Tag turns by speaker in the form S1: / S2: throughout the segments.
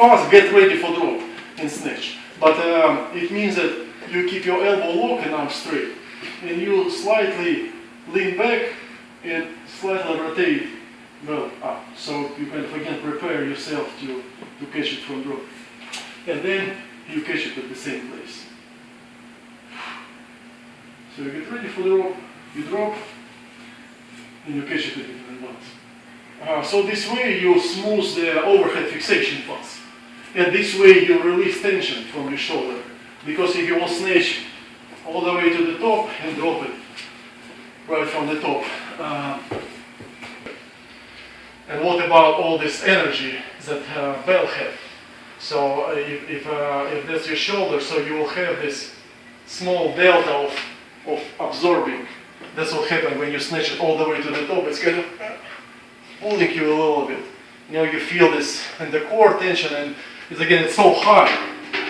S1: fast, get ready for drop and snatch. But it means that you keep your elbow locked and arm straight. And you slightly lean back and slightly rotate well up. So you can again prepare yourself to catch it from drop. And then you catch it at the same place. So you get ready for the drop, you drop, and you catch it again at once. So this way you smooth the overhead fixation fast. And this way you release tension from your shoulder. Because if you will snatch all the way to the top and drop it right from the top. And what about all this energy that bell had? So if that's your shoulder, so you will have this small delta of absorbing. That's what happens when you snatch it all the way to the top. It's kind of pulling you a little bit. You know, you feel this in the core tension, and it's so high.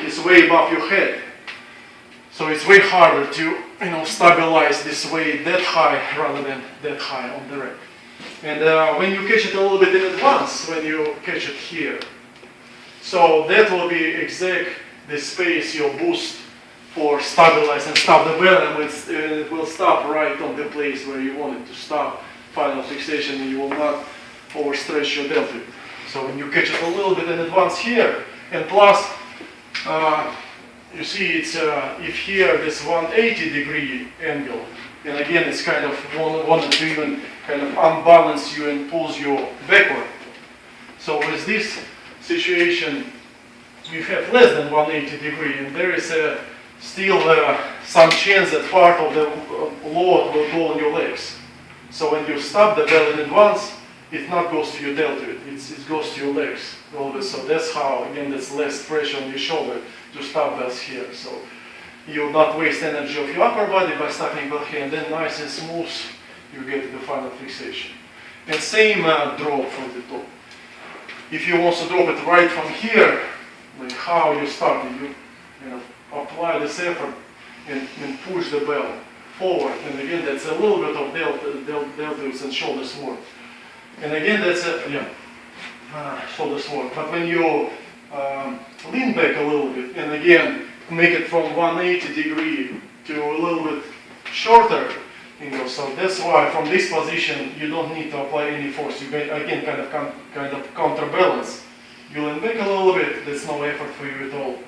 S1: It's way above your head. So it's way harder to stabilize this way that high rather than that high on the rack. And when you catch it a little bit in advance, when you catch it here, so that will be exact the space you'll boost for stabilize and stop the bell, and it will stop right on the place where you want it to stop, final fixation, and you will not overstretch your delta. So when you catch it a little bit in advance here, and plus, you see it's if here this 180-degree angle, and again it's kind of wanted to even kind of unbalance you and pulls you backward. So with this situation, you have less than 180-degree, and there is still some chance that part of the load will go on your legs. So when you stop the bell in advance, it not goes to your delta, it goes to your legs always. So that's how, again, there's less pressure on your shoulder to stop bells here. So you'll not waste energy of your upper body by stopping bell here, and then nice and smooth, you get to the final fixation. And same drop from the top. If you also drop it right from here, like how you started, you apply this effort and push the bell forward. And again, that's a little bit of deltoids and shoulders work. And again, that's shoulders work. But when you lean back a little bit, and again, make it from 180-degree to a little bit shorter, so that's why from this position you don't need to apply any force. You can again kind of counterbalance. You lean back a little bit. There's no effort for you at all.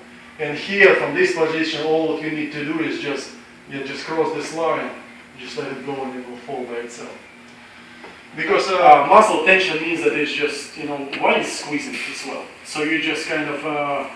S1: And here, from this position, all what you need to do is just cross this line, just let it go, and it will fall by itself. Because muscle tension means that it's just, one is squeezing as well. So you just kind of,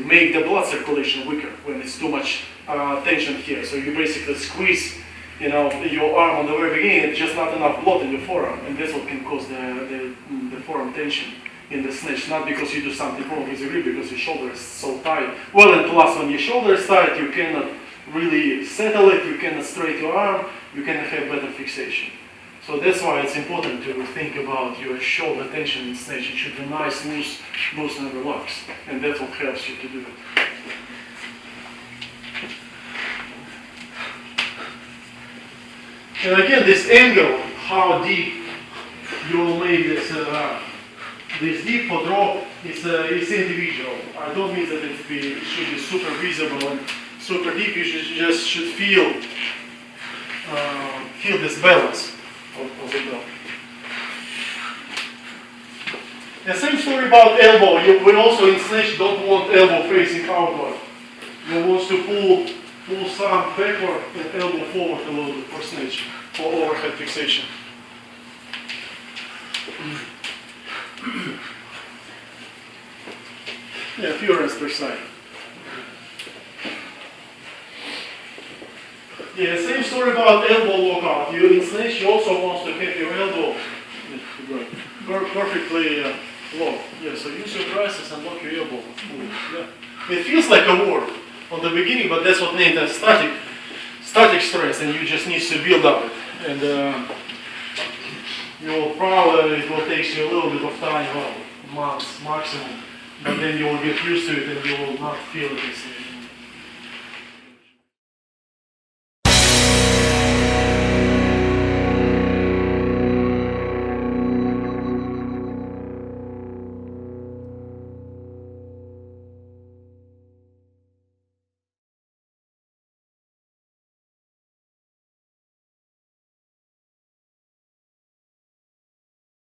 S1: make the blood circulation weaker when it's too much tension here. So you basically squeeze, your arm on the very beginning. It's just not enough blood in your forearm, and that's what can cause the forearm tension in the snatch. Not because you do something wrong with your grip, because your shoulder is so tight. Well, and plus when your shoulder is tight, you cannot really settle it, you cannot straighten your arm, you cannot have better fixation. So that's why it's important to think about your shoulder tension in snatch. It should be nice, loose and relaxed, and that's what helps you to do it. And again, this angle, how deep you will make this deep for drop is individual. I don't mean that it should be super visible and super deep. You just should feel this balance of the bell. The same story about elbow. We also in snatch don't want elbow facing outward. You want to pull some backward and elbow forward a little bit for snatch, for overhead fixation. Yeah, a few reps per side. Yeah, same story about elbow lockout. You in snatch, you also want to have your elbow perfectly low. Yeah, so use your triceps and lock your elbow. Yeah. It feels like a war on the beginning, but that's what named as static stress, and you just need to build up it. And it will take you a little bit of time, well, months maximum, but then you will get used to it and you will not feel it